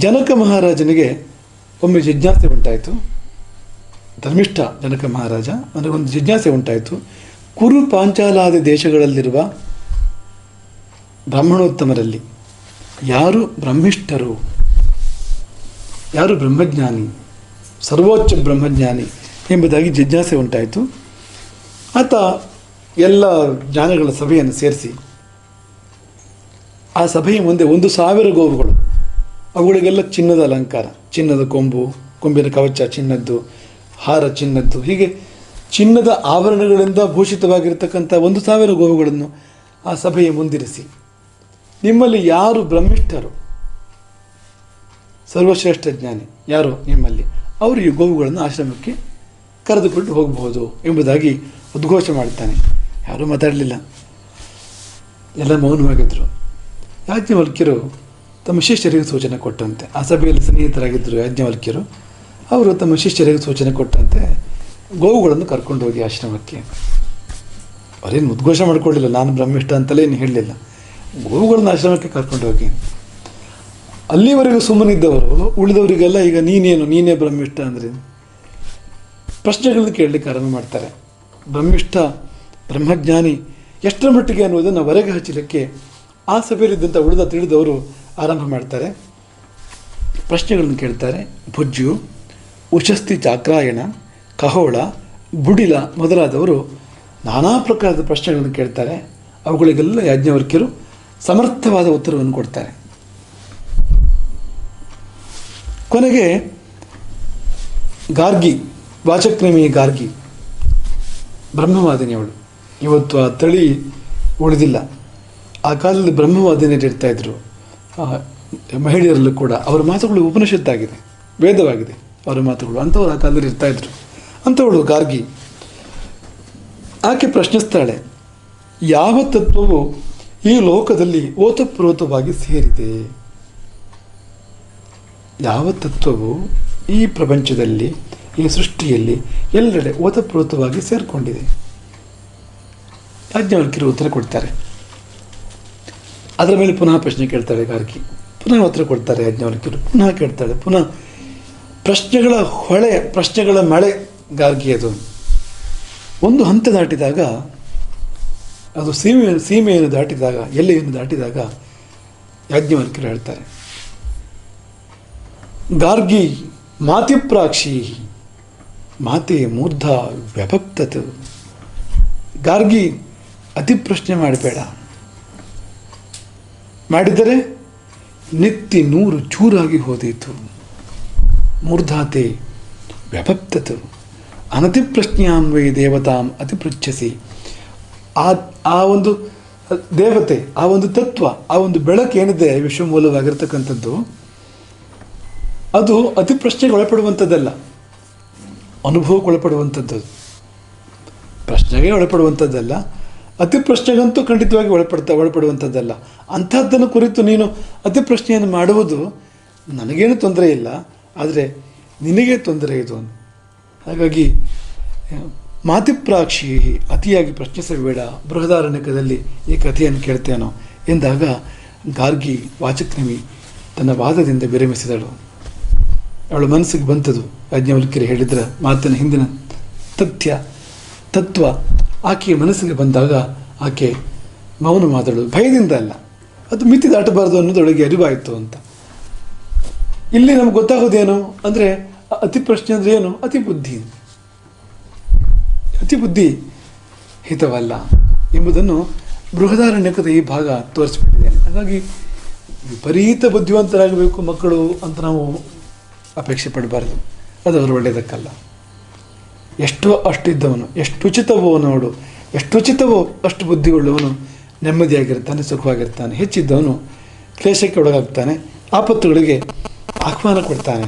ಜನಕ ಮಹಾರಾಜನಿಗೆ ಒಮ್ಮೆ ಜಿಜ್ಞಾಸೆ ಉಂಟಾಯಿತು. ಧರ್ಮಿಷ್ಠ ಜನಕ ಮಹಾರಾಜ ನನಗೊಂದು ಜಿಜ್ಞಾಸೆ ಉಂಟಾಯಿತು. ಕುರು ಪಾಂಚಾಲಾದಿ ದೇಶಗಳಲ್ಲಿರುವ ಬ್ರಾಹ್ಮಣೋತ್ತಮರಲ್ಲಿ ಯಾರು ಬ್ರಹ್ಮಿಷ್ಠರು, ಯಾರು ಬ್ರಹ್ಮಜ್ಞಾನಿ, ಸರ್ವೋಚ್ಚ ಬ್ರಹ್ಮಜ್ಞಾನಿ ಎಂಬುದಾಗಿ ಜಿಜ್ಞಾಸೆ ಉಂಟಾಯಿತು. ಆತ ಎಲ್ಲ ಜ್ಞಾನಿಗಳ ಸಭೆಯನ್ನು ಸೇರಿಸಿ ಆ ಸಭೆಯ ಮುಂದೆ 1,000 ಗೋವುಗಳು, ಅವುಗಳಿಗೆಲ್ಲ ಚಿನ್ನದ ಅಲಂಕಾರ, ಚಿನ್ನದ ಕೊಂಬು, ಕೊಂಬಿನ ಕವಚ ಚಿನ್ನದ್ದು, ಹಾರ ಚಿನ್ನದ್ದು, ಹೀಗೆ ಚಿನ್ನದ ಆಭರಣಗಳಿಂದ ಭೂಷಿತವಾಗಿರತಕ್ಕಂಥ 1,000 ಗೋವುಗಳನ್ನು ಆ ಸಭೆಯ ಮುಂದಿರಿಸಿ, ನಿಮ್ಮಲ್ಲಿ ಯಾರು ಬ್ರಹ್ಮಿಷ್ಠರು, ಸರ್ವಶ್ರೇಷ್ಠ ಜ್ಞಾನಿ ಯಾರು ನಿಮ್ಮಲ್ಲಿ, ಅವರು ಈ ಗೋವುಗಳನ್ನು ಆಶ್ರಮಕ್ಕೆ ಕರೆದುಕೊಂಡು ಹೋಗಬಹುದು ಎಂಬುದಾಗಿ ಉದ್ಘೋಷ ಮಾಡ್ತಾನೆ. ಯಾರೂ ಮಾತಾಡಲಿಲ್ಲ, ಎಲ್ಲ ಮೌನವಾಗಿದ್ದರು. ಯಾಜ್ಞವಲ್ಕ್ಯರು ತಮ್ಮ ಶಿಷ್ಯರಿಗೆ ಸೂಚನೆ ಕೊಟ್ಟಂತೆ, ಆ ಸಭೆಯಲ್ಲಿ ಸ್ನೇಹಿತರಾಗಿದ್ದರು ಯಾಜ್ಞವಲ್ಕ್ಯರು, ಅವರು ತಮ್ಮ ಶಿಷ್ಯರಿಗೆ ಸೂಚನೆ ಕೊಟ್ಟಂತೆ ಗೋವುಗಳನ್ನು ಕರ್ಕೊಂಡು ಹೋಗಿ ಆಶ್ರಮಕ್ಕೆ. ಅವರೇನು ಉದ್ಘೋಷ ಮಾಡಿಕೊಳ್ಳಿಲ್ಲ, ನಾನು ಬ್ರಹ್ಮಿಷ್ಠ ಅಂತಲೇ ಏನು ಹೇಳಲಿಲ್ಲ, ಗೋವುಗಳನ್ನು ಆಶ್ರಮಕ್ಕೆ ಕರ್ಕೊಂಡು ಹೋಗಿ. ಅಲ್ಲಿವರೆಗೂ ಸುಮ್ಮನಿದ್ದವರು ಉಳಿದವರಿಗೆಲ್ಲ ಈಗ ನೀನೇ ಬ್ರಹ್ಮಿಷ್ಠ ಅಂದರೆ ಪ್ರಶ್ನೆಗಳನ್ನು ಕೇಳಲಿಕ್ಕೆ ಆರಂಭ ಮಾಡ್ತಾರೆ. ಬ್ರಹ್ಮಿಷ್ಠ ಬ್ರಹ್ಮಜ್ಞಾನಿ ಎಷ್ಟರ ಮಟ್ಟಿಗೆ ಅನ್ನೋದನ್ನು ಹೊರಗೆ ಹಚ್ಚಲಿಕ್ಕೆ ಆ ಸಭೆಯಲ್ಲಿದ್ದಂಥ ತಿಳಿದವರು ಆರಂಭ ಮಾಡ್ತಾರೆ. ಪ್ರಶ್ನೆಗಳನ್ನು ಕೇಳ್ತಾರೆ. ಭುಜ್ಯು, ಉಶಸ್ತಿ ಚಾಕ್ರಾಯಣ, ಕಹೋಳ, ಬುಡಿಲ ಮೊದಲಾದವರು ನಾನಾ ಪ್ರಕಾರದ ಪ್ರಶ್ನೆಗಳನ್ನು ಕೇಳ್ತಾರೆ. ಅವುಗಳಿಗೆಲ್ಲ ಯಾಜ್ಞವಲ್ಕ್ಯರು ಸಮರ್ಥವಾದ ಉತ್ತರವನ್ನು ಕೊಡ್ತಾರೆ. ಕೊನೆಗೆ ಗಾರ್ಗಿ, ವಾಚಕ್ರಮಿ ಗಾರ್ಗಿ, ಬ್ರಹ್ಮವಾದಿನಿಯವಳು, ಇವತ್ತು ಆ ತಳಿ ಉಳಿದಿಲ್ಲ. ಆ ಕಾಲದಲ್ಲಿ ಬ್ರಹ್ಮವಾದಿನಿಯರು ಇರ್ತಾಯಿದ್ರು, ಮಹಿಳೆಯರಲ್ಲೂ ಕೂಡ. ಅವರ ಮಾತುಗಳು ಉಪನಿಷತ್ತಾಗಿದೆ, ವೇದವಾಗಿದೆ ಅವರ ಮಾತುಗಳು. ಅಂಥವ್ರು ಆ ಕಾಲದಲ್ಲಿ ಇರ್ತಾಯಿದ್ರು. ಅಂಥವಳು ಗಾರ್ಗಿ. ಆಕೆ ಪ್ರಶ್ನಿಸ್ತಾಳೆ, ಯಾವ ತತ್ವವು ಈ ಲೋಕದಲ್ಲಿ ಓತಪ್ರೋತವಾಗಿ ಸೇರಿದೆ? ಯಾವ ತತ್ವವು ಈ ಪ್ರಪಂಚದಲ್ಲಿ, ಈ ಸೃಷ್ಟಿಯಲ್ಲಿ ಎಲ್ಲೆಡೆ ಓತಪ್ರೋತವಾಗಿ ಸೇರಿಕೊಂಡಿದೆ? ಯಾಜ್ಞವಲ್ಕ್ಯರು ಉತ್ತರ ಕೊಡ್ತಾರೆ. ಅದರ ಮೇಲೆ ಪುನಃ ಪ್ರಶ್ನೆ ಕೇಳ್ತಾಳೆ ಗಾರ್ಗಿ, ಪುನಃ ಉತ್ತರ ಕೊಡ್ತಾರೆ ಯಾಜ್ಞವಲ್ಕ್ಯರು, ಪುನಃ ಕೇಳ್ತಾಳೆ, ಪುನಃ ಪ್ರಶ್ನೆಗಳ ಹೊಳೆ, ಪ್ರಶ್ನೆಗಳ ಮಳೆ ಗಾರ್ಗಿ. ಅದು ಒಂದು ಹಂತ ದಾಟಿದಾಗ, ಅದು ಸೀಮೆಯನ್ನು ದಾಟಿದಾಗ, ಎಲ್ಲೆಯನ್ನು ದಾಟಿದಾಗ ಯಾಜ್ಞವಲ್ಕ್ಯರು ಹೇಳ್ತಾರೆ, ಗಾರ್ಗಿ ಮಾತಿಪ್ರಾಕ್ಷಿ ಮಾತೆ ಮೂರ್ಧ ವ್ಯಭಕ್ತತು. ಗಾರ್ಗಿ, ಅತಿ ಪ್ರಶ್ನೆ ಮಾಡಬೇಡ, ಮಾಡಿದರೆ ನೆತ್ತಿ 100 ಚೂರಾಗಿ ಹೋದೀತು. ಮೂರ್ಧಾತೆ ವ್ಯಭಕ್ತತು ಅನತಿ ಪ್ರಶ್ನೆಯಾನ್ವಯ ದೇವತಾಂ ಅತಿ ಪೃಚ್ಛಸಿ. ಆ ಒಂದು ದೇವತೆ, ಆ ಒಂದು ತತ್ವ, ಆ ಒಂದು ಬೆಳಕೇನಿದೆ ವಿಶ್ವಮೂಲವಾಗಿರ್ತಕ್ಕಂಥದ್ದು, ಅದು ಅತಿ ಪ್ರಶ್ನೆಗೆ ಒಳಪಡುವಂಥದ್ದಲ್ಲ, ಅನುಭವಕ್ಕೆ ಒಳಪಡುವಂಥದ್ದು. ಪ್ರಶ್ನೆಗೆ ಒಳಪಡುವಂಥದ್ದಲ್ಲ, ಅತಿ ಪ್ರಶ್ನೆಗಂತೂ ಖಂಡಿತವಾಗಿ ಒಳಪಡುವಂಥದ್ದಲ್ಲ. ಅಂಥದ್ದನ್ನು ಕುರಿತು ನೀನು ಅತಿ ಪ್ರಶ್ನೆಯನ್ನು ಮಾಡುವುದು ನನಗೇನು ತೊಂದರೆ ಇಲ್ಲ, ಆದರೆ ನಿನಗೆ ತೊಂದರೆ ಇದು. ಹಾಗಾಗಿ ಮಾತಿಪ್ರಾಕ್ಷಿ, ಅತಿಯಾಗಿ ಪ್ರಶ್ನಿಸಬೇಡ, ಬೃಹದಾರಣ್ಯಕದಲ್ಲಿ ಈ ಕಥೆಯನ್ನು ಕೇಳ್ತೇನೋ ಎಂದಾಗ ಗಾರ್ಗಿ ವಾಚಕ್ರಮಿ ತನ್ನ ವಾದದಿಂದ ವಿರಮಿಸಿದಳು. ಅವಳ ಮನಸ್ಸಿಗೆ ಬಂತದು ಯಾಜ್ಞವಲ್ಕ್ಯರು ಹೇಳಿದ್ರ ಮಾತಿನ ಹಿಂದಿನ ತತ್ವ ಆಕೆಯ ಮನಸ್ಸಿಗೆ ಬಂದಾಗ ಆಕೆ ಮೌನವಾದಳು. ಭಯದಿಂದ ಅಲ್ಲ, ಅದು ಮಿತಿ ದಾಟಬಾರದು ಅನ್ನೋದೊಳಗೆ ಅರಿವಾಯಿತು ಅಂತ. ಇಲ್ಲಿ ನಮ್ಗೆ ಗೊತ್ತಾಗೋದೇನು ಅಂದರೆ, ಅತಿ ಪ್ರಶ್ನೆ ಅಂದರೆ ಏನು? ಅತಿ ಬುದ್ಧಿ ಹಿತವಲ್ಲ ಎಂಬುದನ್ನು ಬೃಹದಾರಣ್ಯಕದ ಈ ಭಾಗ ತೋರಿಸ್ಬಿಟ್ಟಿದ್ದೇನೆ. ಹಾಗಾಗಿ ವಿಪರೀತ ಬುದ್ಧಿವಂತರಾಗಬೇಕು ಮಕ್ಕಳು ಅಂತ ನಾವು ಅಪೇಕ್ಷೆ ಪಡಬಾರ್ದು, ಅದು ಅವರು ಒಳ್ಳೆಯದಕ್ಕಲ್ಲ. ಎಷ್ಟೋ ಅಷ್ಟಿದ್ದವನು, ಎಷ್ಟು ಉಚಿತವೋ ನೋಡು, ಎಷ್ಟು ಉಚಿತವೋ ಅಷ್ಟು ಬುದ್ಧಿಯುಳ್ಳವನು ನೆಮ್ಮದಿಯಾಗಿರ್ತಾನೆ, ಸುಖವಾಗಿರ್ತಾನೆ. ಹೆಚ್ಚಿದ್ದವನು ಕ್ಲೇಶಕ್ಕೆ ಒಳಗಾಗ್ತಾನೆ, ಆಪತ್ತುಗಳಿಗೆ ಆಹ್ವಾನ ಕೊಡ್ತಾನೆ.